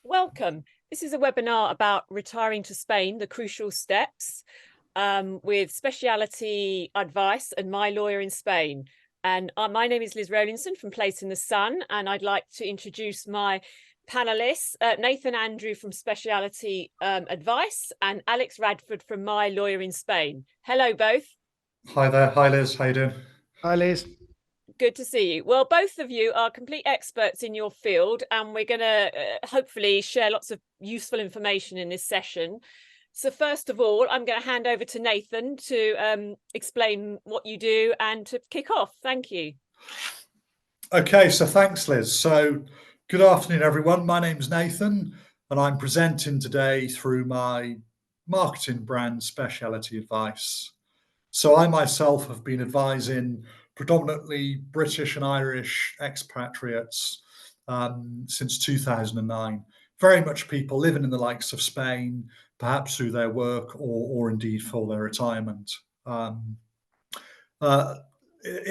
Welcome. This is a webinar about retiring to Spain, the crucial steps, with Speciality advice and my lawyer in Spain. And my name is Liz Rowlinson from Place in the Sun, and I'd like to introduce my panelists, Nathan Andrew from Speciality Advice and Alex Radford from my lawyer in Spain. Hello, both. Hi there. Hi, Liz. How you doing? Hi, Liz. Good to see you. Well, both of you are complete experts in your field, and we're going to hopefully share lots of useful information in this session. So first of all, I'm going to hand over to Nathan to explain what you do and to kick off. Thank you. Okay, so thanks, Liz. So good afternoon, everyone. My name's Nathan, and I'm presenting today through my marketing brand, Speciality Advice. So I myself have been advising predominantly British and Irish expatriates since 2009. Very much people living in the likes of Spain, perhaps through their work or indeed for their retirement. In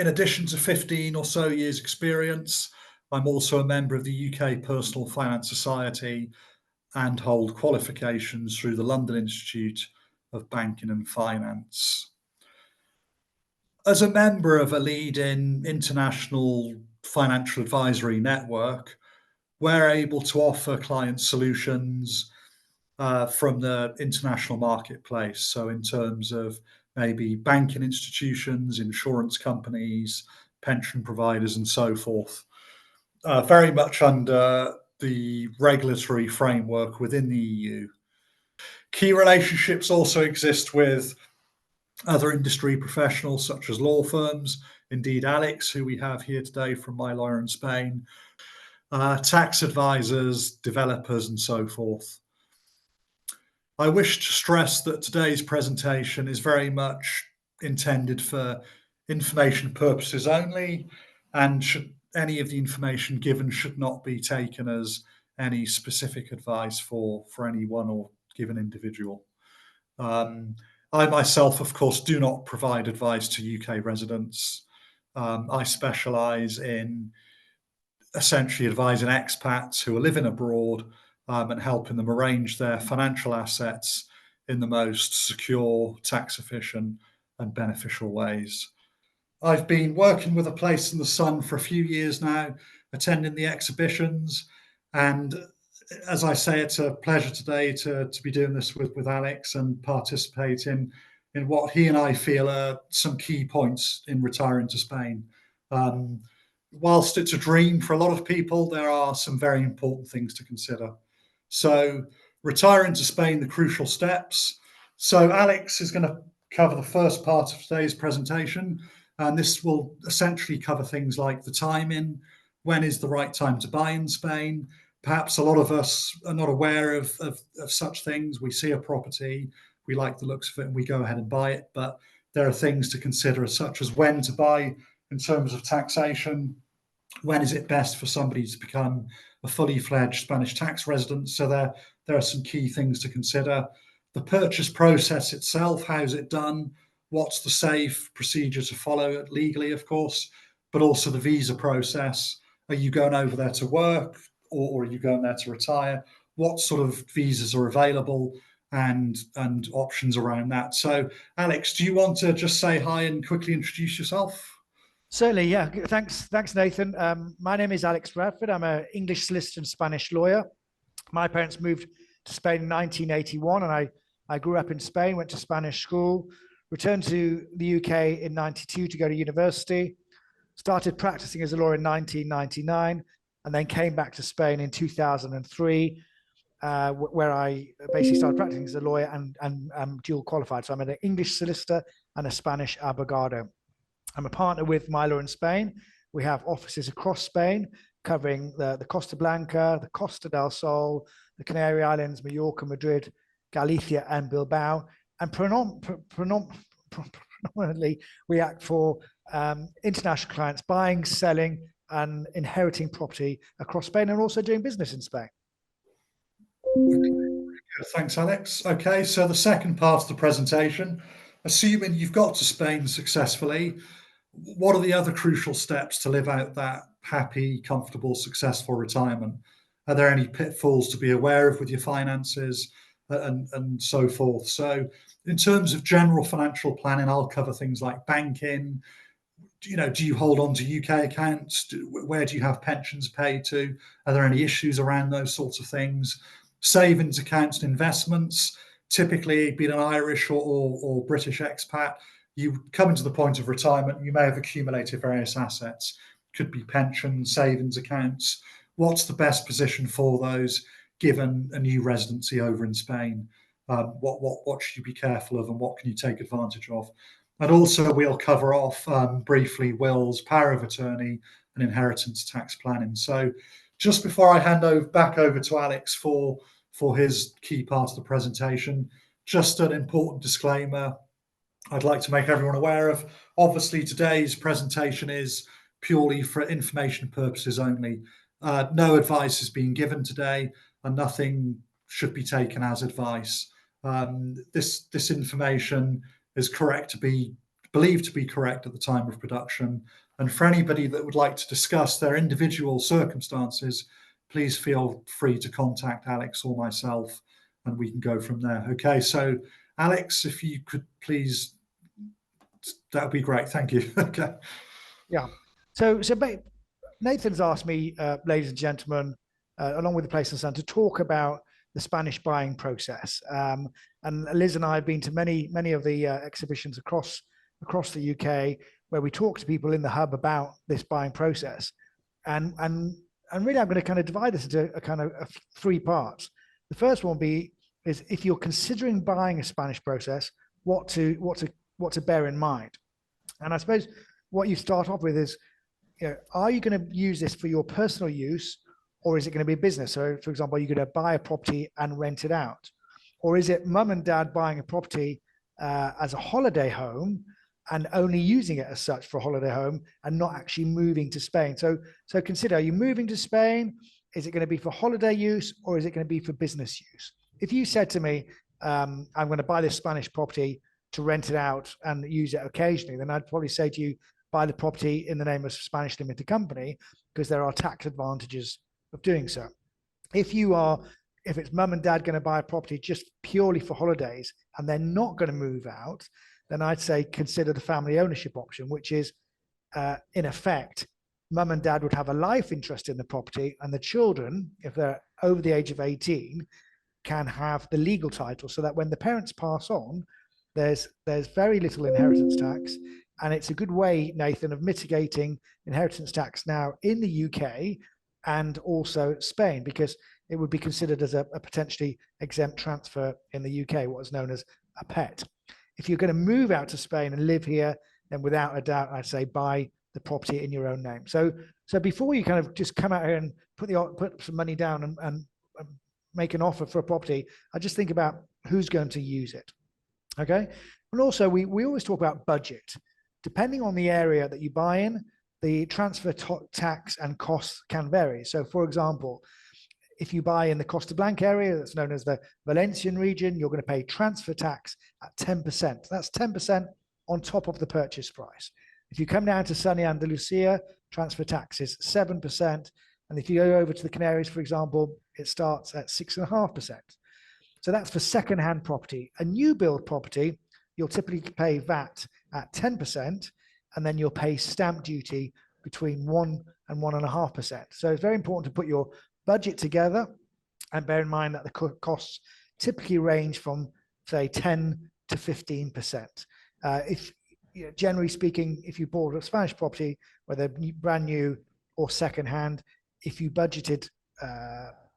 addition to 15 or so years experience, I'm also a member of the UK Personal Finance Society and hold qualifications through the London Institute of Banking and Finance. As a member of a leading international financial advisory network, we're able to offer client solutions from the international marketplace. So in terms of maybe banking institutions, insurance companies, pension providers, and so forth, very much under the regulatory framework within the EU. Key relationships also exist with other industry professionals such as law firms, indeed Alex, who we have here today from my lawyer in Spain, tax advisors, developers, and so forth. I wish to stress that today's presentation is very much intended for information purposes only, and any of the information given should not be taken as any specific advice for any one or given individual. I myself, of course, do not provide advice to UK residents. I specialise in essentially advising expats who are living abroad and helping them arrange their financial assets in the most secure, tax efficient and beneficial ways. I've been working with A Place in the Sun for a few years now, attending the exhibitions, and as I say, it's a pleasure today to be doing this with Alex and participating in what he and I feel are some key points in retiring to Spain. Whilst it's a dream for a lot of people, there are some very important things to consider. So retiring to Spain, the crucial steps. So Alex is going to cover the first part of today's presentation, and this will essentially cover things like the timing, when is the right time to buy in Spain. Perhaps a lot of us are not aware of such things. We see a property, we like the looks of it, and we go ahead and buy it. But there are things to consider, such as when to buy in terms of taxation. When is it best for somebody to become a fully fledged Spanish tax resident? So there are some key things to consider. The purchase process itself, how's it done? What's the safe procedure to follow legally, of course, but also the visa process. Are you going over there to work, or are you going there to retire? What sort of visas are available, and options around that? So, Alex, do you want to just say hi and quickly introduce yourself? Certainly, yeah. Thanks, Nathan. My name is Alex Radford. I'm an English solicitor and Spanish lawyer. My parents moved to Spain in 1981, and I grew up in Spain, went to Spanish school, returned to the UK in 92 to go to university, started practicing as a lawyer in 1999, and then came back to Spain in 2003, where I basically started practicing as a lawyer and I'm dual qualified. So I'm an English solicitor and a Spanish abogado. I'm a partner with my lawyer in Spain. We have offices across Spain covering the Costa Blanca, the Costa del Sol, the Canary Islands, Mallorca, Madrid, Galicia, and Bilbao. And predominantly, we act for international clients buying, selling, and inheriting property across Spain, and also doing business in Spain. Thanks, Alex. Okay, so the second part of the presentation, assuming you've got to Spain successfully, what are the other crucial steps to live out that happy, comfortable, successful retirement? Are there any pitfalls to be aware of with your finances, and so forth? So in terms of general financial planning, I'll cover things like banking. Do you hold on to UK accounts? Where do you have pensions paid to? Are there any issues around those sorts of things? Savings accounts and investments. Typically, being an Irish or British expat, you come into the point of retirement, you may have accumulated various assets. Could be pensions, savings accounts. What's the best position for those given a new residency over in Spain? What should you be careful of, and what can you take advantage of? And also we'll cover off briefly wills, power of attorney, and inheritance tax planning. So just before I hand back over to Alex for his key part of the presentation, just an important disclaimer I'd like to make everyone aware of. Obviously, today's presentation is purely for information purposes only. No advice is being given today, and nothing should be taken as advice. This information is believed to be correct at the time of production. And for anybody that would like to discuss their individual circumstances, please feel free to contact Alex or myself, and we can go from there. Okay, so Alex, if you could please, that would be great. Thank you. Okay. Yeah. So Nathan's asked me, ladies and gentlemen, along with the Place and Sun, to talk about the Spanish buying process. And Liz and I have been to many of the exhibitions across the UK, where we talk to people in the hub about this buying process. And really, I'm going to kind of divide this into a kind of three parts. The first one is if you're considering buying a Spanish process, what to bear in mind. And I suppose what you start off with is, are you going to use this for your personal use, or is it going to be a business? So, for example, are you going to buy a property and rent it out? Or is it mum and dad buying a property as a holiday home and only using it as such for a holiday home and not actually moving to Spain? So consider, are you moving to Spain? Is it going to be for holiday use, or is it going to be for business use? If you said to me, I'm going to buy this Spanish property to rent it out and use it occasionally, then I'd probably say to you, buy the property in the name of a Spanish limited company, because there are tax advantages of doing so. If it's mum and dad going to buy a property just purely for holidays and they're not going to move out, then I'd say consider the family ownership option, which is in effect, mum and dad would have a life interest in the property, and the children, if they're over the age of 18, can have the legal title, so that when the parents pass on, there's very little inheritance tax. And it's a good way, Nathan, of mitigating inheritance tax now in the UK and also Spain, because it would be considered as a potentially exempt transfer in the UK, what is known as a pet. If you're going to move out to Spain and live here, then without a doubt, I'd say buy the property in your own name. So before you kind of just come out here and put some money down and make an offer for a property, I just think about who's going to use it. Okay. And also we always talk about budget. Depending on the area that you buy in, the transfer tax and costs can vary. So for example, if you buy in the Costa Blanca area, that's known as the Valencian region, you're going to pay transfer tax at 10%. That's 10% on top of the purchase price. If you come down to sunny Andalusia, transfer tax is 7%. And if you go over to the Canaries, for example, it starts at 6.5%. So that's for second-hand property. A new build property, you'll typically pay VAT at 10%, and then you'll pay stamp duty between 1 and 1.5%. So it's very important to put your budget together and bear in mind that the costs typically range from, say, 10 to 15%. Generally speaking, if you bought a Spanish property, whether brand new or second-hand, if you budgeted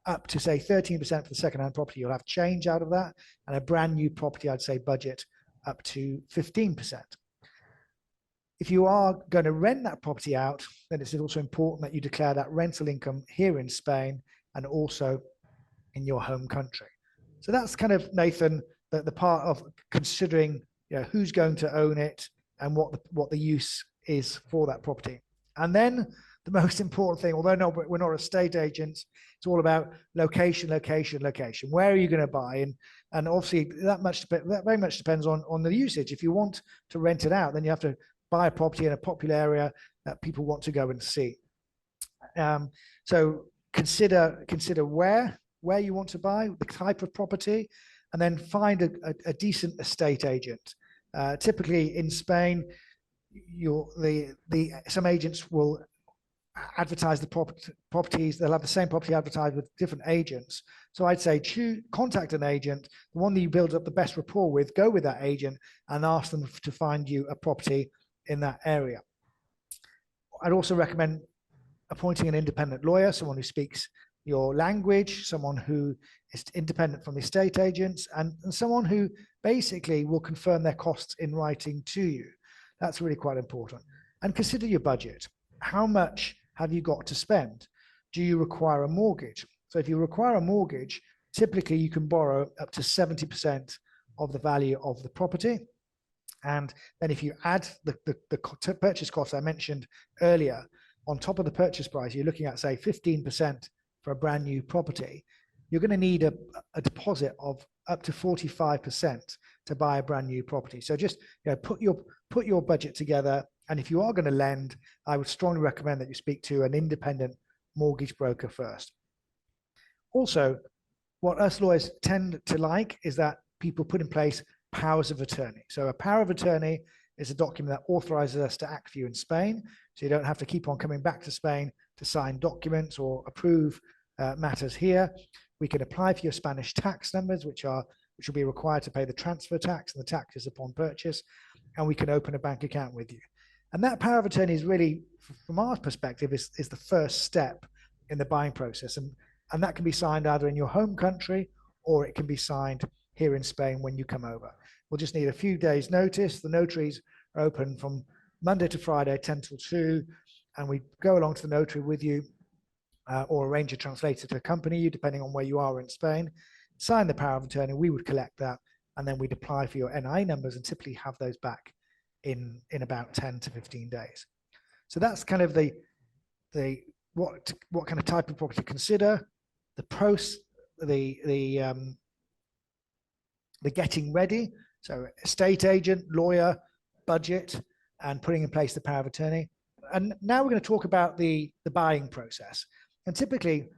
up to, say, 13% for the second-hand property, you'll have change out of that. And a brand new property, I'd say budget up to 15%. If you are going to rent that property out, then it's also important that you declare that rental income here in Spain and also in your home country. So that's kind of, Nathan, the part of considering who's going to own it and what the use is for that property. And then the most important thing, although we're not estate agents, it's all about location, location, location. Where are you going to buy? And obviously that very much depends on the usage. If you want to rent it out, then you have to buy a property in a popular area that people want to go and see. So consider where you want to buy, the type of property, and then find a decent estate agent. Typically in Spain, some agents will advertise the properties. They'll have the same property advertised with different agents. So I'd say contact an agent, the one that you build up the best rapport with, go with that agent and ask them to find you a property in that area. I'd also recommend appointing an independent lawyer, someone who speaks your language, someone who is independent from the estate agents, and someone who basically will confirm their costs in writing to you. That's really quite important. And consider your budget. How much have you got to spend? Do you require a mortgage? So if you require a mortgage, typically you can borrow up to 70% of the value of the property. And then if you add the purchase costs I mentioned earlier, on top of the purchase price, you're looking at, say, 15% for a brand new property. You're going to need a deposit of up to 45% to buy a brand new property. So just put your budget together. And if you are going to lend, I would strongly recommend that you speak to an independent mortgage broker first. Also, what us lawyers tend to like is that people put in place powers of attorney. So a power of attorney is a document that authorizes us to act for you in Spain. So you don't have to keep on coming back to Spain to sign documents or approve matters here. We can apply for your Spanish tax numbers, which will be required to pay the transfer tax and the taxes upon purchase, and we can open a bank account with you. And that power of attorney is really, from our perspective, is the first step in the buying process. And that can be signed either in your home country or it can be signed here in Spain when you come over. We'll just need a few days' notice. The notaries are open from Monday to Friday, 10 till 2, and we go along to the notary with you or arrange a translator to accompany you, depending on where you are in Spain. Sign the power of attorney, we would collect that, and then we'd apply for your NI numbers and typically have those back in about 10 to 15 days. So that's kind of what kind of type of property to consider, the getting ready. So estate agent, lawyer, budget, and putting in place the power of attorney. And now we're going to talk about the buying process. And typically,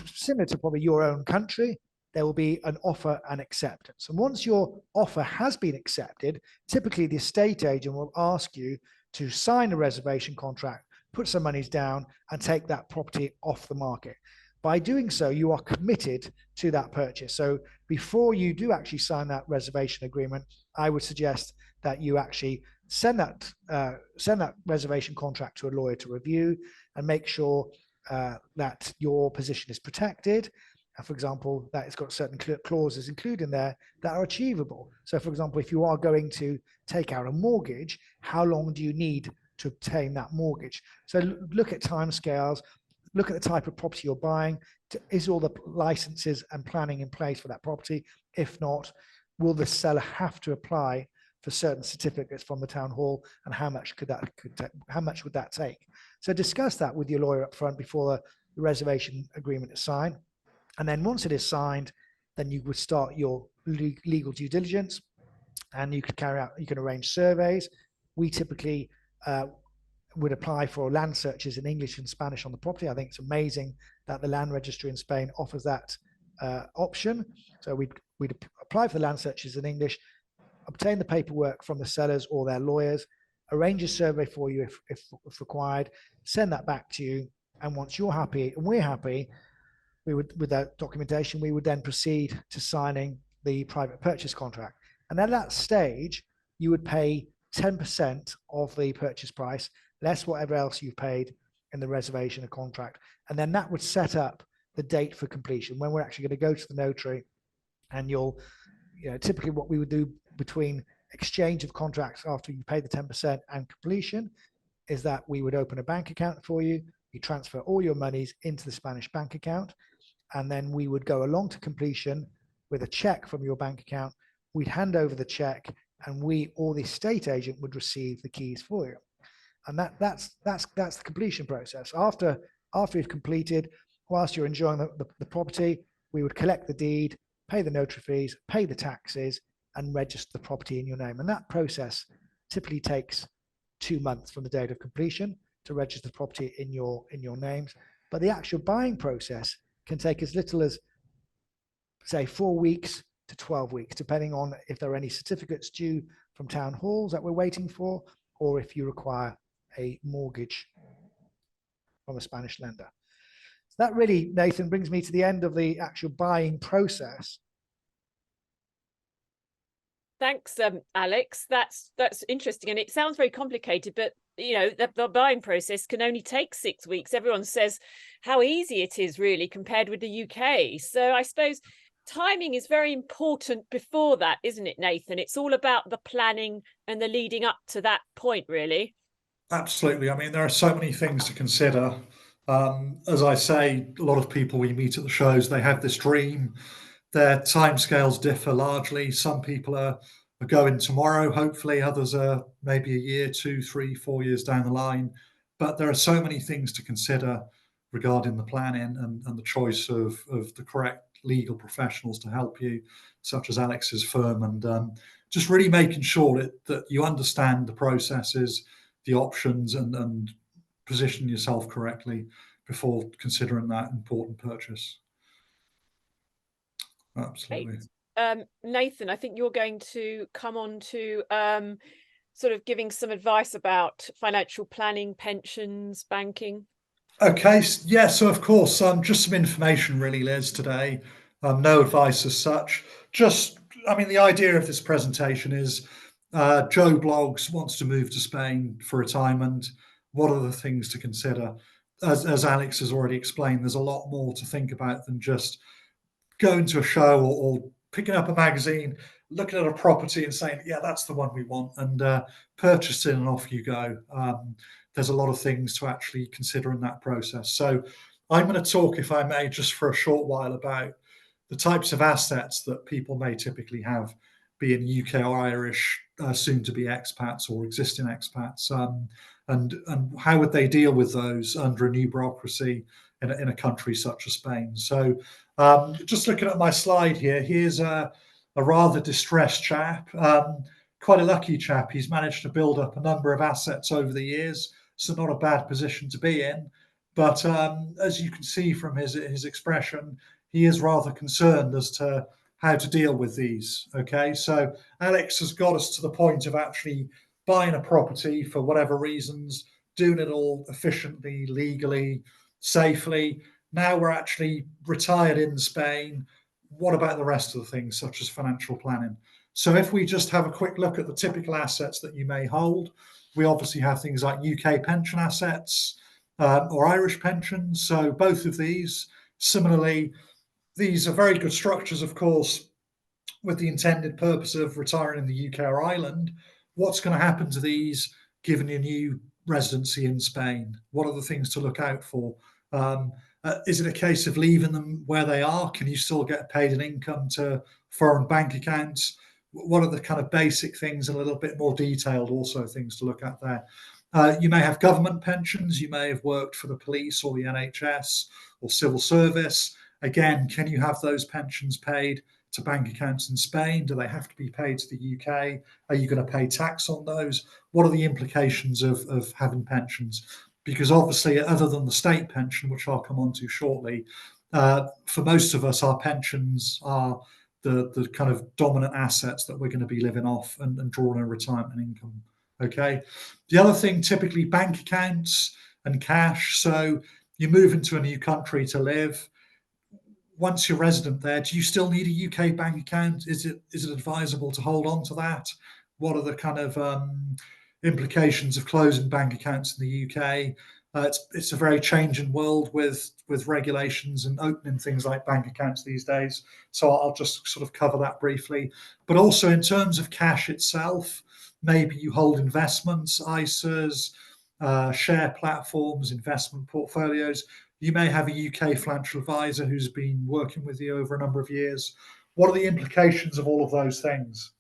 similar to probably your own country, there will be an offer and acceptance. And once your offer has been accepted, typically the estate agent will ask you to sign a reservation contract, put some monies down, and take that property off the market. By doing so, you are committed to that purchase. So before you do actually sign that reservation agreement, I would suggest that you actually send that reservation contract to a lawyer to review and make sure that your position is protected. For example, that it's got certain clauses included in there that are achievable. So for example, if you are going to take out a mortgage, how long do you need to obtain that mortgage? So look at timescales, look at the type of property you're buying. Is all the licenses and planning in place for that property? If not, will the seller have to apply for certain certificates from the town hall, and how much would that take? So discuss that with your lawyer up front before the reservation agreement is signed. And then once it is signed, then you would start your legal due diligence, and you can arrange surveys. We typically would apply for land searches in English and Spanish on the property. I think it's amazing that the land registry in Spain offers that option. So we'd apply for the land searches in English, obtain the paperwork from the sellers or their lawyers, arrange a survey for you if required, send that back to you. And once you're happy and we're happy, with that documentation, we would then proceed to signing the private purchase contract. And at that stage, you would pay 10% of the purchase price, less whatever else you've paid in the reservation of contract. And then that would set up the date for completion, when we're actually going to go to the notary. And typically what we would do between exchange of contracts after you pay the 10% and completion is that we would open a bank account for you. You transfer all your monies into the Spanish bank account, and then we would go along to completion with a check from your bank account. We'd hand over the check, and we or the estate agent would receive the keys for you. And that's the completion process. After you've completed, whilst you're enjoying the property, we would collect the deed, pay the notary fees, pay the taxes, and register the property in your name. And that process typically takes 2 months from the date of completion to register the property in your names. but the actual buying process can take as little as, say, 4 weeks to 12 weeks, depending on if there are any certificates due from town halls that we're waiting for, or if you require a mortgage from a Spanish lender. So that really, Nathan, brings me to the end of the actual buying process. Thanks, Alex. That's interesting, and it sounds very complicated, but you know, the buying process can only take 6 weeks. Everyone says how easy it is, really, compared with the UK. So I suppose timing is very important before that, isn't it, Nathan? It's all about the planning and the leading up to that point, really. Absolutely. I mean, there are so many things to consider. As I say, a lot of people we meet at the shows, they have this dream. Their timescales differ largely. Some people are going tomorrow, hopefully. Others are maybe a year, 2, 3, 4 years down the line. But there are so many things to consider regarding the planning and the choice of the correct legal professionals to help you, such as Alex's firm, and just really making sure that you understand the processes, the options, and position yourself correctly before considering that important purchase. Absolutely. Nathan, I think you're going to come on to sort of giving some advice about financial planning, pensions, banking. Okay, yeah, so of course, just some information really, Liz, today. No advice as such. Just, I mean, the idea of this presentation is Joe Bloggs wants to move to Spain for retirement. What are the things to consider? As Alex has already explained, there's a lot more to think about than just going to a show or picking up a magazine, looking at a property and saying, yeah, that's the one we want, and purchasing, and off you go. There's a lot of things to actually consider in that process. So I'm going to talk, if I may, just for a short while about the types of assets that people may typically have, being UK or Irish, soon to be expats or existing expats, and how would they deal with those under a new bureaucracy in a country such as Spain. So just looking at my slide here, here's a rather distressed chap, quite a lucky chap. He's managed to build up a number of assets over the years, so not a bad position to be in. But as you can see from his expression, he is rather concerned as to how to deal with these. Okay, so Alex has got us to the point of actually buying a property for whatever reasons, doing it all efficiently, legally, safely. Now we're actually retired in Spain. What about the rest of the things, such as financial planning? So if we just have a quick look at the typical assets that you may hold, we obviously have things like UK pension assets or Irish pensions. So both of these, similarly, these are very good structures, of course, with the intended purpose of retiring in the UK or Ireland. What's going to happen to these given your new residency in Spain? What are the things to look out for? Is it a case of leaving them where they are? Can you still get paid an income to foreign bank accounts? What are the kind of basic things, and a little bit more detailed also things to look at there? You may have government pensions. You may have worked for the police or the NHS or civil service. Again, can you have those pensions paid to bank accounts in Spain? Do they have to be paid to the UK? Are you going to pay tax on those? What are the implications of having pensions? Because obviously, other than the state pension, which I'll come on to shortly, for most of us, our pensions are the kind of dominant assets that we're going to be living off and drawing a retirement income. Okay. The other thing, typically bank accounts and cash. So you move into a new country to live. Once you're resident there, do you still need a UK bank account? Is it advisable to hold on to that? What are the kind of implications of closing bank accounts in the UK? It's a very changing world with regulations and opening things like bank accounts these days. So I'll just sort of cover that briefly. But also in terms of cash itself, maybe you hold investments, ISAs, share platforms, investment portfolios. You may have a UK financial advisor who's been working with you over a number of years. What are the implications of all of those things?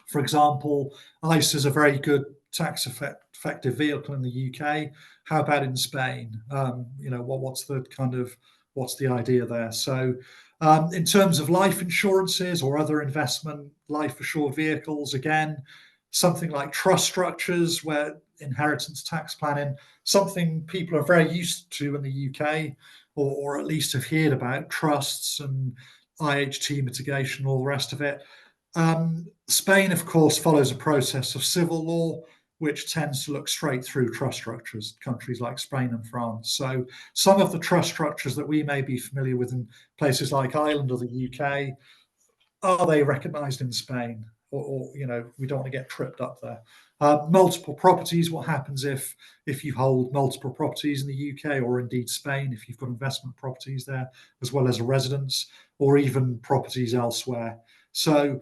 For example, ISA is a very good tax effective vehicle in the UK. How about in Spain? What's the idea there? So in terms of life insurances or other investment life assured vehicles, again, something like trust structures, where inheritance tax planning, something people are very used to in the UK, or at least have heard about, trusts and IHT mitigation, all the rest of it. Spain, of course, follows a process of civil law, which tends to look straight through trust structures, countries like Spain and France. So some of the trust structures that we may be familiar with in places like Ireland or the UK, are they recognised in Spain? Or we don't want to get tripped up there. Multiple properties, what happens if you hold multiple properties in the UK, or indeed Spain, if you've got investment properties there, as well as a residence, or even properties elsewhere. So,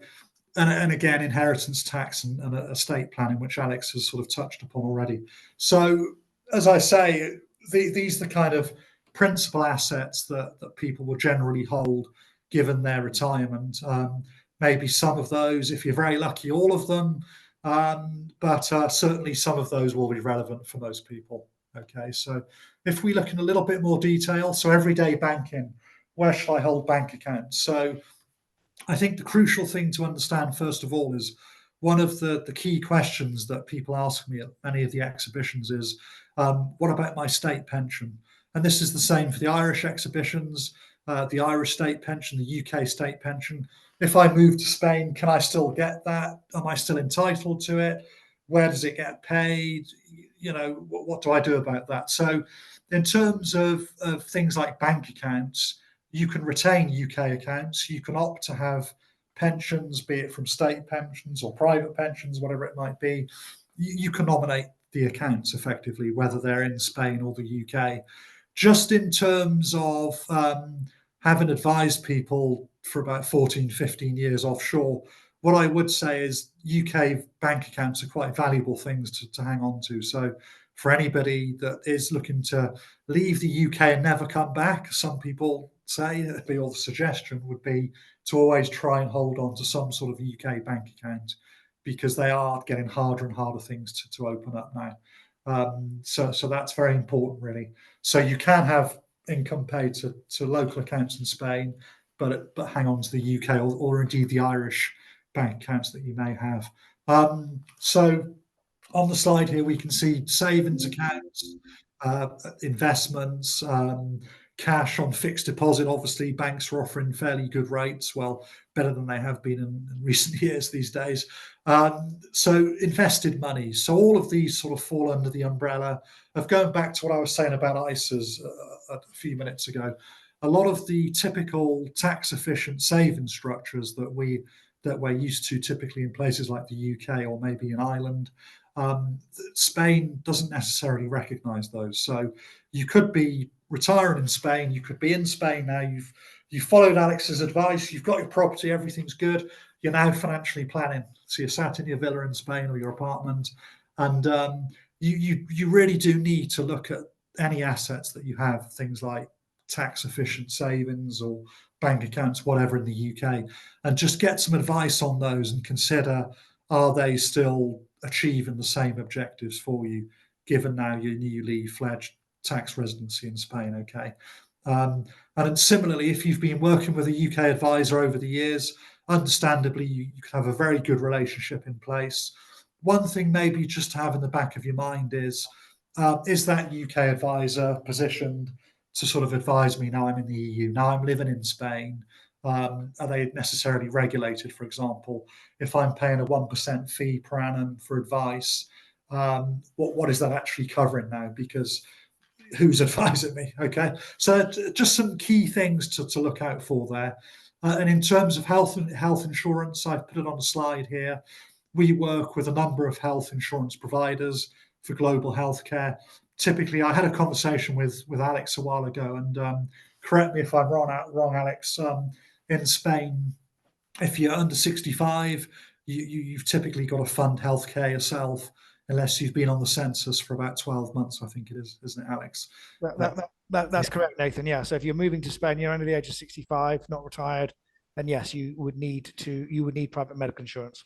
and again, inheritance tax and estate planning, which Alex has sort of touched upon already. So, as I say, these are the kind of principal assets that people will generally hold given their retirement. Maybe some of those, if you're very lucky, all of them, but certainly some of those will be relevant for most people. Okay, so if we look in a little bit more detail, so everyday banking, where should I hold bank accounts? So I think the crucial thing to understand, first of all, is one of the key questions that people ask me at many of the exhibitions is, what about my state pension? And this is the same for the Irish exhibitions, the Irish state pension, the UK state pension. If I move to Spain, can I still get that? Am I still entitled to it? Where does it get paid? What do I do about that? So in terms of things like bank accounts, you can retain UK accounts. You can opt to have pensions, be it from state pensions or private pensions, whatever it might be. You can nominate the accounts effectively, whether they're in Spain or the UK. Just in terms of having advised people for about 14, 15 years offshore, what I would say is UK bank accounts are quite valuable things to hang on to. So for anybody that is looking to leave the UK and never come back, some people say, or the suggestion would be to always try and hold on to some sort of UK bank account, because they are getting harder and harder things to open up now. So that's very important, really. So you can have income paid to local accounts in Spain, but hang on to the UK or indeed the Irish bank accounts that you may have. So on the slide here, we can see savings accounts, investments, cash on fixed deposit. Obviously, banks are offering fairly good rates, well, better than they have been in recent years these days. So invested money. So all of these sort of fall under the umbrella of, going back to what I was saying about ISAs a few minutes ago. A lot of the typical tax efficient saving structures that we're used to typically in places like the UK or maybe in Ireland, Spain doesn't necessarily recognise those. So you could be retiring in Spain, you could be in Spain now, you've followed Alex's advice, you've got your property, everything's good, you're now financially planning. So you're sat in your villa in Spain or your apartment, and you really do need to look at any assets that you have, things like tax efficient savings or bank accounts, whatever, in the UK, and just get some advice on those and consider, are they still achieving the same objectives for you, given now your newly fledged tax residency in Spain? Okay. And similarly, if you've been working with a UK advisor over the years, understandably, you can have a very good relationship in place. One thing maybe just to have in the back of your mind is that UK advisor positioned to sort of advise me now I'm in the EU, now I'm living in Spain? Are they necessarily regulated, for example? If I'm paying a 1% fee per annum for advice, what is that actually covering now? Because who's advising me? Okay, so just some key things to look out for there. And in terms of health insurance, I've put it on the slide here. We work with a number of health insurance providers for global healthcare. Typically, I had a conversation with Alex a while ago, and correct me if I'm wrong, Alex. In Spain, if you're under 65, you've typically got to fund healthcare yourself, unless you've been on the census for about 12 months, I think it is, isn't it, Alex? That's correct, Nathan. Yeah. So if you're moving to Spain, you're under the age of 65, not retired, then yes, you would need private medical insurance.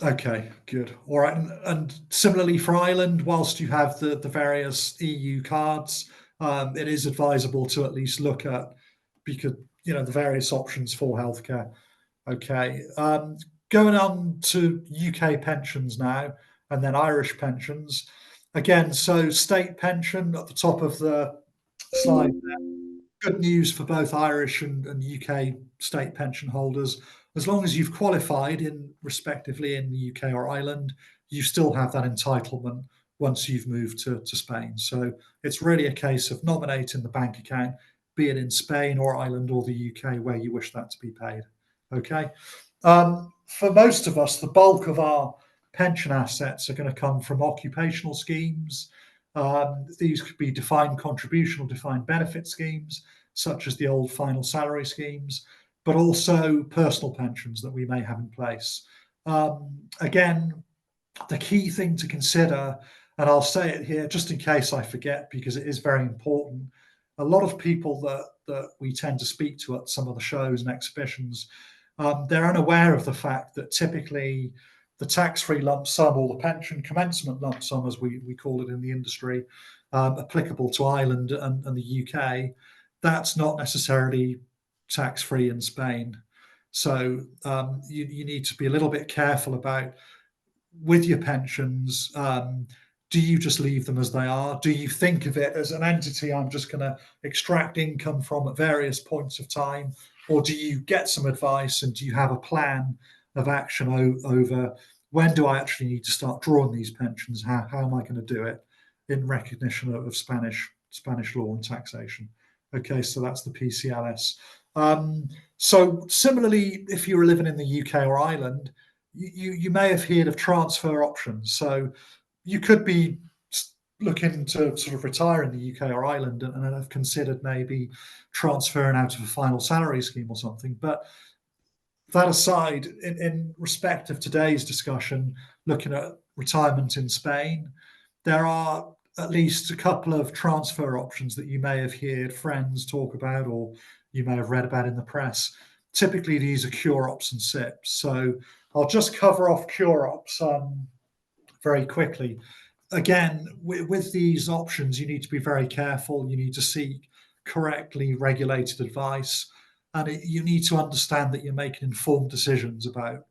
Okay, good. All right. And similarly for Ireland, whilst you have the various EU cards, it is advisable to at least look at, because the various options for healthcare. Okay. going on to UK pensions now, and then Irish pensions. Again, so state pension at the top of the slide there. Good news for both Irish and UK state pension holders. As long as you've qualified respectively in the UK or Ireland, you still have that entitlement once you've moved to Spain. So it's really a case of nominating the bank account, be it in Spain or Ireland or the UK, where you wish that to be paid. Okay. For most of us, the bulk of our pension assets are going to come from occupational schemes. These could be defined contribution or defined benefit schemes, such as the old final salary schemes, but also personal pensions that we may have in place. Again, the key thing to consider, and I'll say it here just in case I forget, because it is very important. A lot of people that we tend to speak to at some of the shows and exhibitions, they're unaware of the fact that typically the tax-free lump sum, or the pension commencement lump sum, as we call it in the industry, applicable to Ireland and the UK, that's not necessarily tax-free in Spain. So you need to be a little bit careful about, with your pensions, do you just leave them as they are? Do you think of it as an entity I'm just going to extract income from at various points of time? Or do you get some advice, and do you have a plan of action over when do I actually need to start drawing these pensions? How am I going to do it in recognition of Spanish law and taxation? Okay, so that's the PCLS. So similarly, if you were living in the UK or Ireland, you may have heard of transfer options. So you could be looking to sort of retire in the UK or Ireland and have considered maybe transferring out of a final salary scheme or something. But that aside, in respect of today's discussion, looking at retirement in Spain, there are at least a couple of transfer options that you may have heard friends talk about, or you may have read about in the press. Typically, these are cure ops and SIPs. So I'll just cover off cure ops very quickly. Again, with these options, you need to be very careful. You need to seek correctly regulated advice, and you need to understand that you're making informed decisions about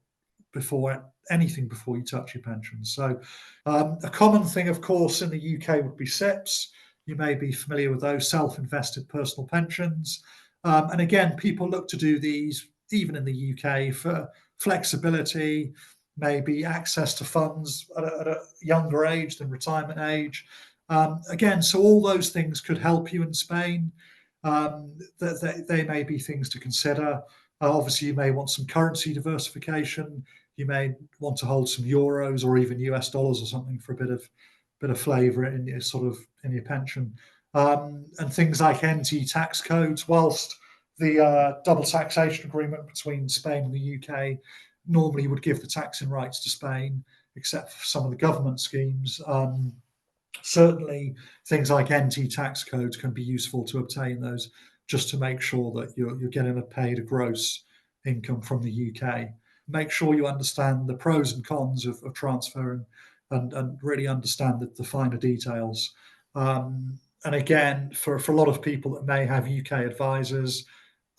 before you touch your pension. So a common thing, of course, in the UK would be SIPs. You may be familiar with those, self-invested personal pensions. And again, people look to do these even in the UK for flexibility, maybe access to funds at a younger age than retirement age. Again, so all those things could help you in Spain. They may be things to consider. Obviously, you may want some currency diversification. You may want to hold some euros or even US dollars or something for a bit of flavour in your pension. And things like NT tax codes, whilst the double taxation agreement between Spain and the UK normally would give the taxing rights to Spain, except for some of the government schemes. Certainly, things like NT tax codes can be useful to obtain those, just to make sure that you're getting paid a gross income from the UK. Make sure you understand the pros and cons of transfer and really understand the finer details. And again, for a lot of people that may have UK advisors,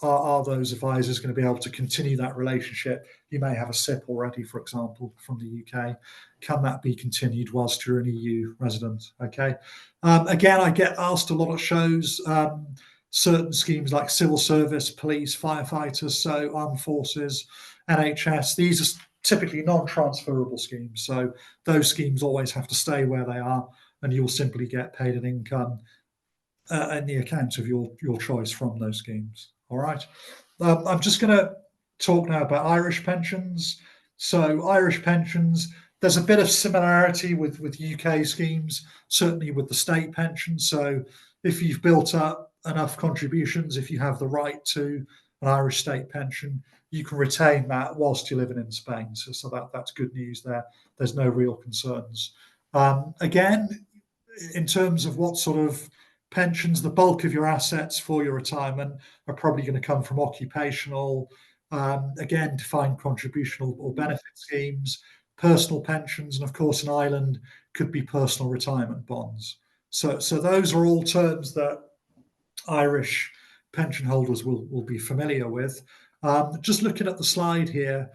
are those advisors going to be able to continue that relationship? You may have a SIP already, for example, from the UK. Can that be continued whilst you're an EU resident? Okay. Again, I get asked a lot of shows, certain schemes like civil service, police, firefighters, so armed forces, NHS, these are typically non-transferable schemes. So those schemes always have to stay where they are, and you'll simply get paid an income in the account of your choice from those schemes. All right. I'm just going to talk now about Irish pensions. So Irish pensions, there's a bit of similarity with UK schemes, certainly with the state pension. So if you've built up enough contributions, if you have the right to an Irish state pension, you can retain that whilst you're living in Spain. So that's good news there. There's no real concerns. Again, in terms of what sort of pensions, the bulk of your assets for your retirement are probably going to come from occupational, again, defined contributional or benefit schemes, personal pensions, and of course in Ireland could be personal retirement bonds. So those are all terms that Irish pension holders will be familiar with. Just looking at the slide here,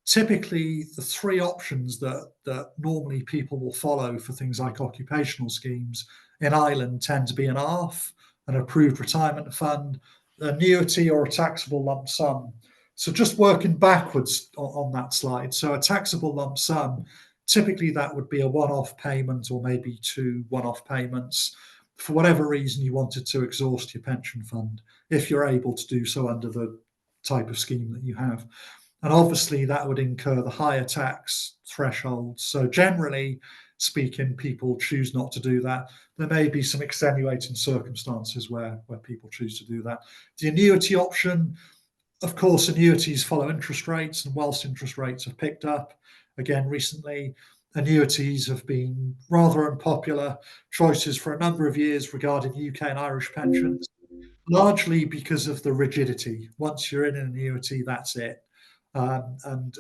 typically the three options that normally people will follow for things like occupational schemes in Ireland tend to be an ARF, an approved retirement fund, annuity, or a taxable lump sum. So just working backwards on that slide. So a taxable lump sum, typically that would be a one-off payment or maybe two one-off payments for whatever reason you wanted to exhaust your pension fund, if you're able to do so under the type of scheme that you have. And obviously that would incur the higher tax threshold. So generally speaking, people choose not to do that. There may be some extenuating circumstances where people choose to do that. The annuity option, of course, annuities follow interest rates, and whilst interest rates have picked up again recently, annuities have been rather unpopular choices for a number of years regarding UK and Irish pensions, largely because of the rigidity. Once you're in an annuity, that's it. And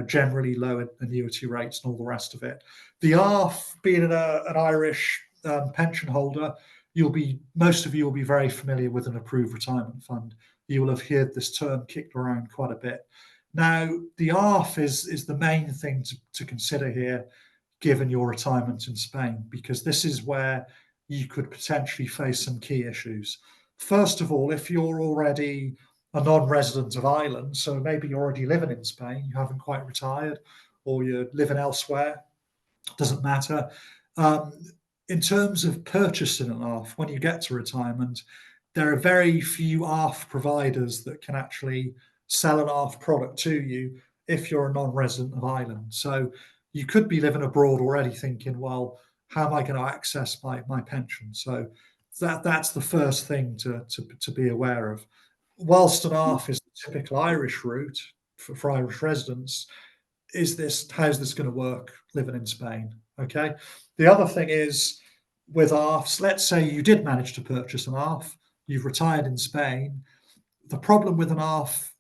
generally low annuity rates and all the rest of it. The ARF, being an Irish pension holder, most of you will be very familiar with an approved retirement fund. You will have heard this term kicked around quite a bit. Now, the ARF is the main thing to consider here, given your retirement in Spain, because this is where you could potentially face some key issues. First of all, if you're already a non-resident of Ireland, so maybe you're already living in Spain, you haven't quite retired, or you're living elsewhere, doesn't matter. In terms of purchasing an ARF, when you get to retirement, there are very few ARF providers that can actually sell an ARF product to you if you're a non-resident of Ireland. So you could be living abroad already thinking, well, how am I going to access my pension? So that's the first thing to be aware of. Whilst an ARF is the typical Irish route for Irish residents, how's this going to work living in Spain? Okay. The other thing is with ARFs, let's say you did manage to purchase an ARF, you've retired in Spain. The problem with an ARF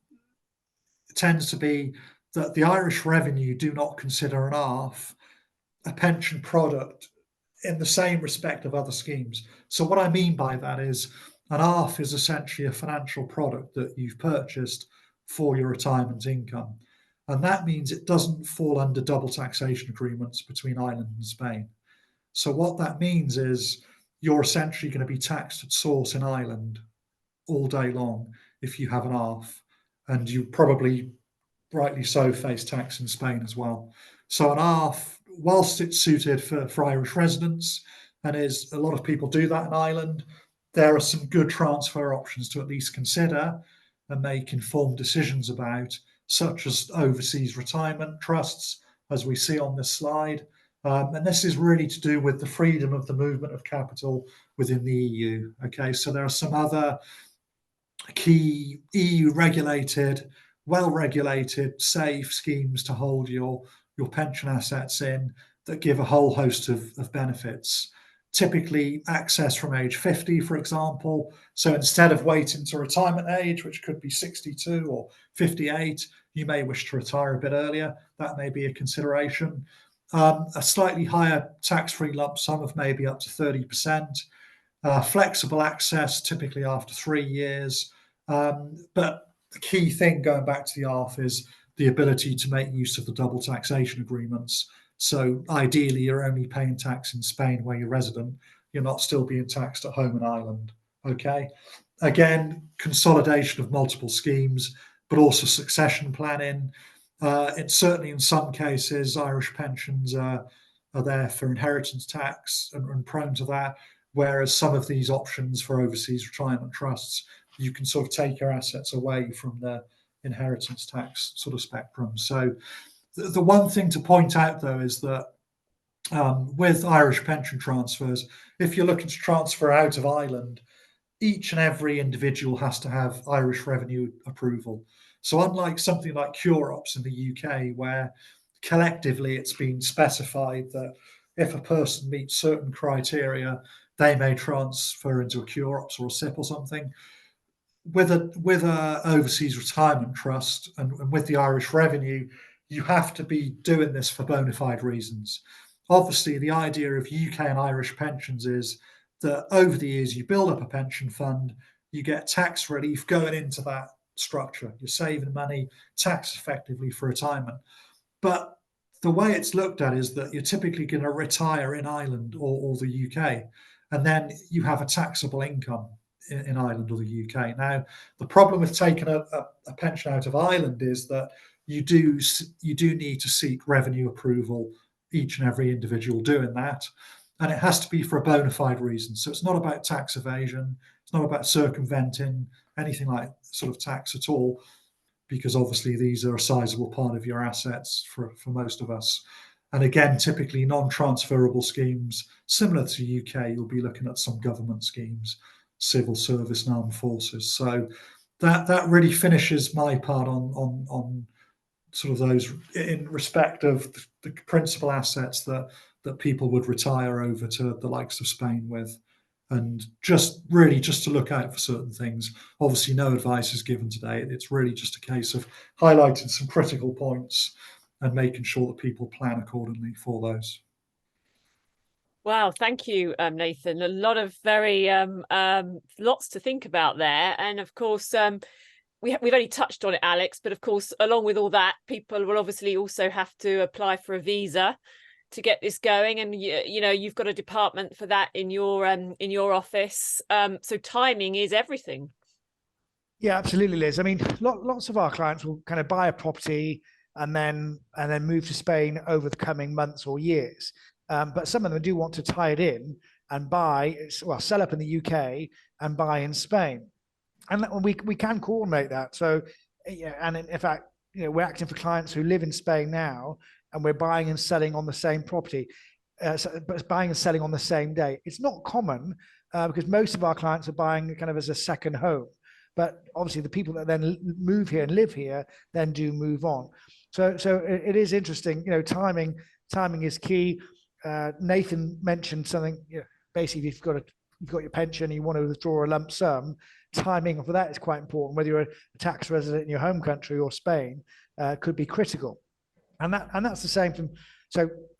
tends to be that the Irish revenue do not consider an ARF a pension product in the same respect of other schemes. So what I mean by that is an ARF is essentially a financial product that you've purchased for your retirement income. And that means it doesn't fall under double taxation agreements between Ireland and Spain. So what that means is you're essentially going to be taxed at source in Ireland all day long if you have an ARF, and you probably, rightly so, face tax in Spain as well. So an ARF, whilst it's suited for Irish residents, and a lot of people do that in Ireland, there are some good transfer options to at least consider and make informed decisions about, such as overseas retirement trusts, as we see on this slide. And this is really to do with the freedom of the movement of capital within the EU. Okay, so there are some other key EU regulated, well-regulated, safe schemes to hold your pension assets in that give a whole host of benefits. Typically access from age 50, for example. So instead of waiting to retirement age, which could be 62 or 58, you may wish to retire a bit earlier. That may be a consideration. A slightly higher tax-free lump sum of maybe up to 30%. Flexible access, typically after 3 years. But the key thing, going back to the ARF, is the ability to make use of the double taxation agreements. So ideally, you're only paying tax in Spain where you're resident. You're not still being taxed at home in Ireland. Okay. Again, consolidation of multiple schemes, but also succession planning. Certainly in some cases, Irish pensions are there for inheritance tax and prone to that. Whereas some of these options for overseas retirement trusts, you can sort of take your assets away from the inheritance tax sort of spectrum. So the one thing to point out, though, is that with Irish pension transfers, if you're looking to transfer out of Ireland, each and every individual has to have Irish revenue approval. So unlike something like cure ops in the UK, where collectively it's been specified that if a person meets certain criteria, they may transfer into a cure ops or a SIP or something. With a overseas retirement trust and with the Irish revenue, you have to be doing this for bona fide reasons. Obviously, the idea of UK and Irish pensions is that over the years you build up a pension fund, you get tax relief going into that structure. You're saving money tax effectively for retirement. But the way it's looked at is that you're typically going to retire in Ireland or the UK, and then you have a taxable income in Ireland or the UK. Now, the problem with taking a pension out of Ireland is that you do need to seek revenue approval, each and every individual doing that. And it has to be for a bona fide reason. So it's not about tax evasion. It's not about circumventing anything like sort of tax at all, because obviously these are a sizable part of your assets for most of us. And again, typically non-transferable schemes, similar to the UK, you'll be looking at some government schemes, civil service and armed forces. So that really finishes my part on sort of those in respect of the principal assets that people would retire over to the likes of Spain with. And just to look out for certain things. Obviously, no advice is given today. It's really just a case of highlighting some critical points and making sure that people plan accordingly for those. Wow, thank you, Nathan. A lot of very lots to think about there, and of course, we've only touched on it, Alex. But of course, along with all that, people will obviously also have to apply for a visa to get this going, and you know, you've got a department for that in your office. So timing is everything. Yeah, absolutely, Liz. I mean, lots of our clients will kind of buy a property and then move to Spain over the coming months or years. But some of them do want to tie it in and sell up in the UK and buy in Spain, and we can coordinate that. So, yeah, and in fact, you know, we're acting for clients who live in Spain now, and we're buying and selling on the same property, but buying and selling on the same day. It's not common because most of our clients are buying kind of as a second home. But obviously, the people that then move here and live here then do move on. So it is interesting. You know, timing is key. Nathan mentioned something. You know, basically, if you've got your pension and you want to withdraw a lump sum, timing for that is quite important. Whether you're a tax resident in your home country or Spain, could be critical. And that's the same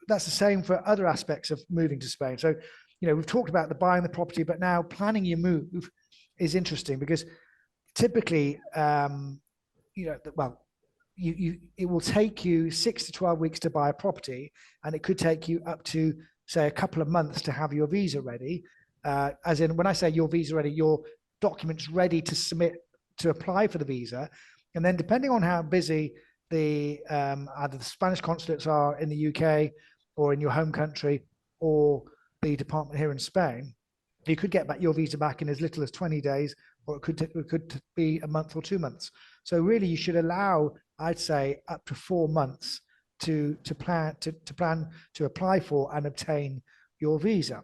that's the same for other aspects of moving to Spain. So, you know, we've talked about the buying the property, but now planning your move is interesting because typically, you know, well, it will take you 6 to 12 weeks to buy a property, and it could take you up to, say, a couple of months to have your visa ready. As in, when I say your visa ready, your documents ready to submit to apply for the visa, and then depending on how busy either the Spanish consulates are in the UK or in your home country or the department here in Spain, you could get back your visa back in as little as 20 days, or it could be a month or 2 months. So really, you should allow, I'd say, up to 4 months to plan to apply for and obtain your visa.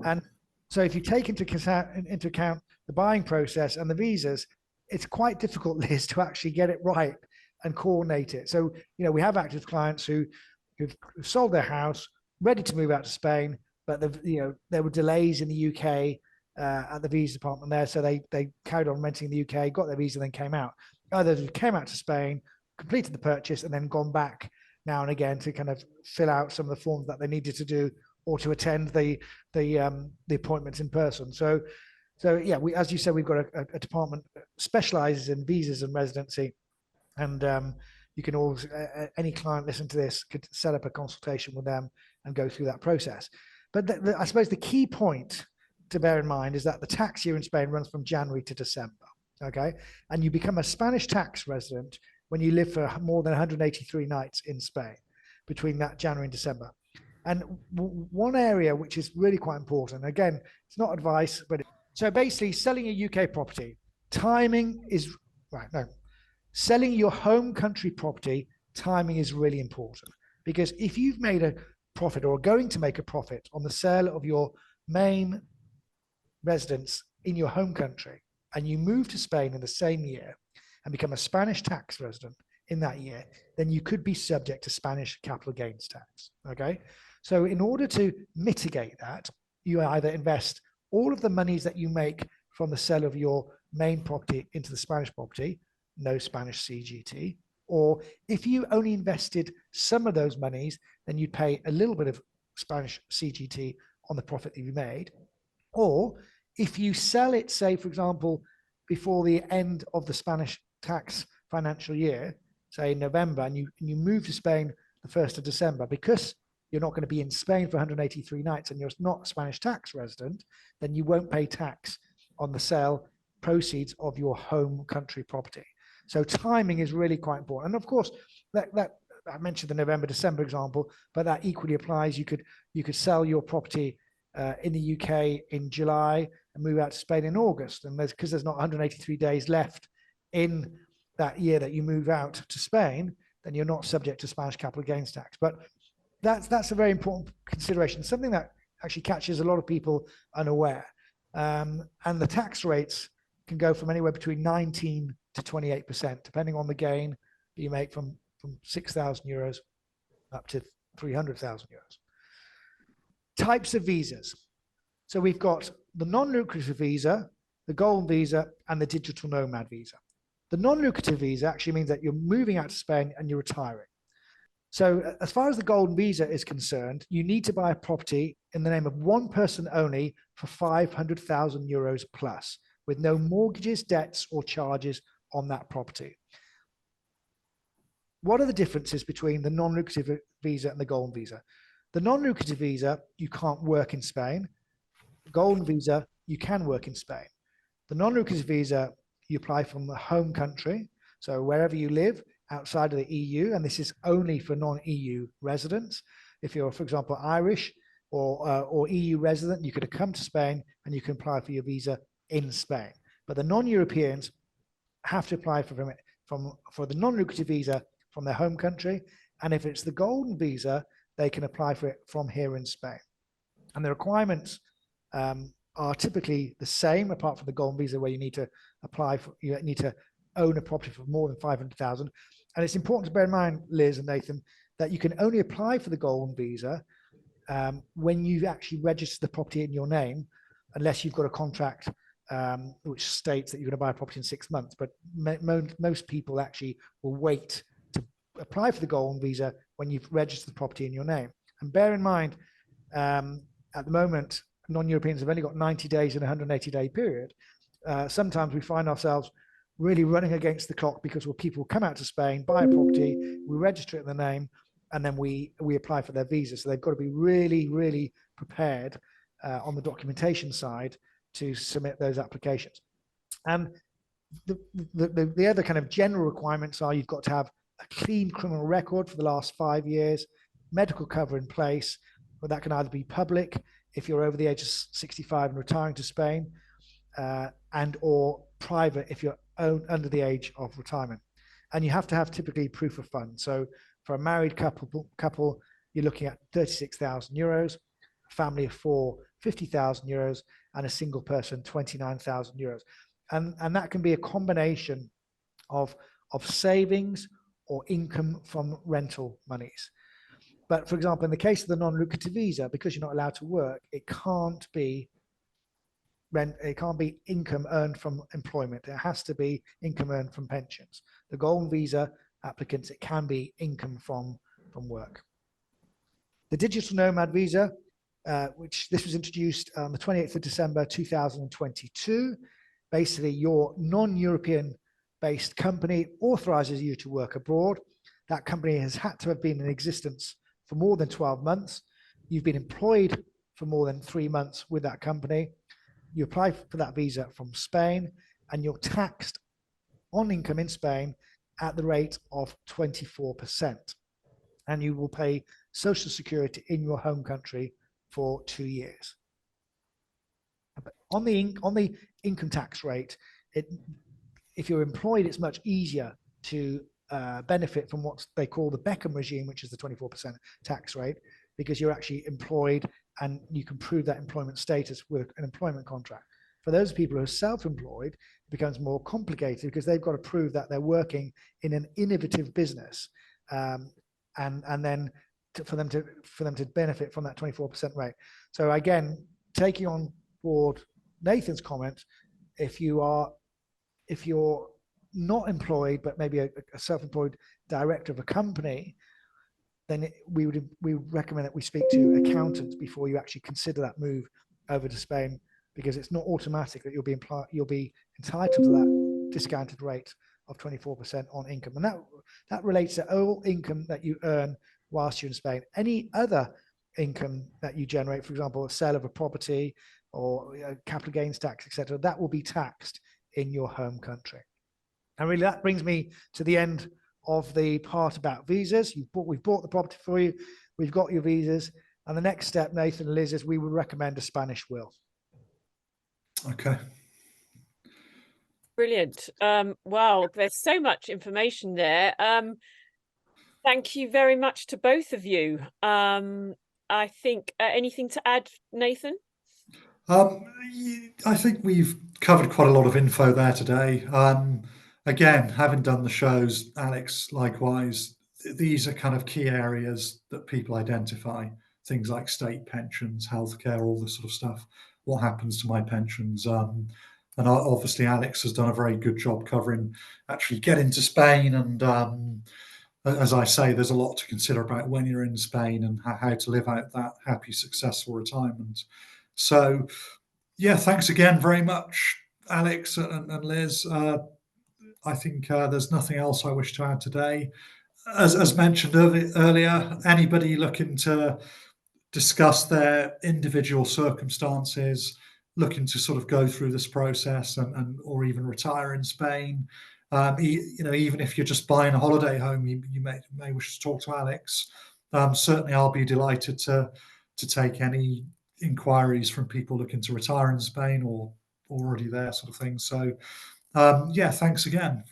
And so if you take into account the buying process and the visas, it's quite difficult, Liz, to actually get it right and coordinate it. So, you know, we have active clients who've sold their house, ready to move out to Spain, but there were delays in the UK at the visa department there, so they carried on renting in the UK, got their visa, then came out. Either they came out to Spain, completed the purchase, and then gone back now and again to kind of fill out some of the forms that they needed to do, or to attend the appointments in person. So yeah, as you said, we've got a department that specializes in visas and residency. And you can always, any client listen to this could set up a consultation with them and go through that process. But I suppose the key point to bear in mind is that the tax year in Spain runs from January to December, okay? And you become a Spanish tax resident when you live for more than 183 nights in Spain between that January and December. And one area which is really quite important, again, it's not advice, but so basically selling a UK property, timing is, right, no, selling your home country property, timing is really important, because if you've made a profit or are going to make a profit on the sale of your main residence in your home country, and you move to Spain in the same year and become a Spanish tax resident in that year, then you could be subject to Spanish capital gains tax, okay? So in order to mitigate that, you either invest all of the monies that you make from the sale of your main property into the Spanish property, no Spanish CGT, or if you only invested some of those monies, then you'd pay a little bit of Spanish CGT on the profit that you made. Or if you sell it, say, for example, before the end of the Spanish tax financial year, say in November, and you move to Spain the 1st of December, because you're not going to be in Spain for 183 nights and you're not a Spanish tax resident, then you won't pay tax on the sale proceeds of your home country property. So timing is really quite important. And of course, that I mentioned the November, December example, but that equally applies. You could sell your property in the UK in July and move out to Spain in August. And because there's not 183 days left in that year that you move out to Spain, then you're not subject to Spanish capital gains tax. But that's a very important consideration, something that actually catches a lot of people unaware. And the tax rates can go from anywhere between 19 to 28%, depending on the gain that you make from 6,000 euros up to 300,000 euros. Types of visas. So we've got the non-lucrative visa, the golden visa, and the digital nomad visa. The non-lucrative visa actually means that you're moving out to Spain and you're retiring. So as far as the golden visa is concerned, you need to buy a property in the name of one person only for 500,000 euros plus, with no mortgages, debts, or charges on that property. What are the differences between the non-lucrative visa and the golden visa? The non-lucrative visa, you can't work in Spain. The golden visa, you can work in Spain. The non-lucrative visa, you apply from the home country, so wherever you live outside of the EU, and this is only for non-EU residents. If you're, for example, Irish or EU resident, you could come to Spain and you can apply for your visa in Spain. But the non-Europeans have to apply for the non-lucrative visa from their home country, and if it's the golden visa, they can apply for it from here in Spain. And the requirements are typically the same, apart from the golden visa, where you need to apply for, you need to own a property for more than 500,000. And it's important to bear in mind, Liz and Nathan, that you can only apply for the golden visa when you actually register the property in your name, unless you've got a contract which states that you're going to buy a property in 6 months. But most people actually will wait to apply for the golden visa when you've registered the property in your name. And bear in mind, at the moment, non-Europeans have only got 90 days in a 180-day period. Sometimes we find ourselves really running against the clock because people come out to Spain, buy a property, we register it in the name, and then we apply for their visa. So they've got to be really, really prepared on the documentation side to submit those applications. And the other kind of general requirements are you've got to have a clean criminal record for the last 5 years, medical cover in place, but that can either be public if you're over the age of 65 and retiring to Spain, and or private if you're under the age of retirement. And you have to have typically proof of funds. So for a married couple, you're looking at 36,000 euros, a family of 4, 50,000 euros, and a single person, 29,000 euros. And that can be a combination of savings or income from rental monies. But for example, in the case of the non-lucrative visa, because you're not allowed to work, it can't be income earned from employment. It has to be income earned from pensions. The golden visa applicants, it can be income from work. The digital nomad visa, which this was introduced on the 28th of December 2022. Basically, your non-European based company authorizes you to work abroad. That company has had to have been in existence for more than 12 months. You've been employed for more than 3 months with that company. You apply for that visa from Spain, and you're taxed on income in Spain at the rate of 24%. And you will pay Social Security in your home country for 2 years. On the income tax rate, if you're employed, it's much easier to benefit from what they call the Beckham regime, which is the 24% tax rate, because you're actually employed and you can prove that employment status with an employment contract. For those people who are self-employed, it becomes more complicated because they've got to prove that they're working in an innovative business, and then for them to benefit from that 24% rate. So again, taking on board Nathan's comment, if you're not employed but maybe a self-employed director of a company, then we would recommend that we speak to accountants before you actually consider that move over to Spain, because it's not automatic that you'll be entitled to that discounted rate of 24% on income. And that relates to all income that you earn whilst you're in Spain. Any other income that you generate, for example, a sale of a property or capital gains tax, etc., that will be taxed in your home country. And really that brings me to the end of the part about visas. We've bought the property for you. We've got your visas. And the next step, Nathan and Liz, is we would recommend a Spanish will. Okay. Brilliant. Wow, there's so much information there. Thank you very much to both of you. I think anything to add, Nathan? I think we've covered quite a lot of info there today. Again, having done the shows, Alex, likewise, these are kind of key areas that people identify. Things like state pensions, healthcare, all this sort of stuff. What happens to my pensions? And obviously, Alex has done a very good job covering actually getting to Spain. And as I say, there's a lot to consider about when you're in Spain and how to live out that happy, successful retirement. So, yeah, thanks again very much, Alex and Liz. I think there's nothing else I wish to add today. As mentioned earlier, anybody looking to discuss their individual circumstances, looking to sort of go through this process and or even retire in Spain, even if you're just buying a holiday home, you may wish to talk to Alex. Certainly, I'll be delighted to take any inquiries from people looking to retire in Spain or already there, sort of thing. So, yeah, thanks again.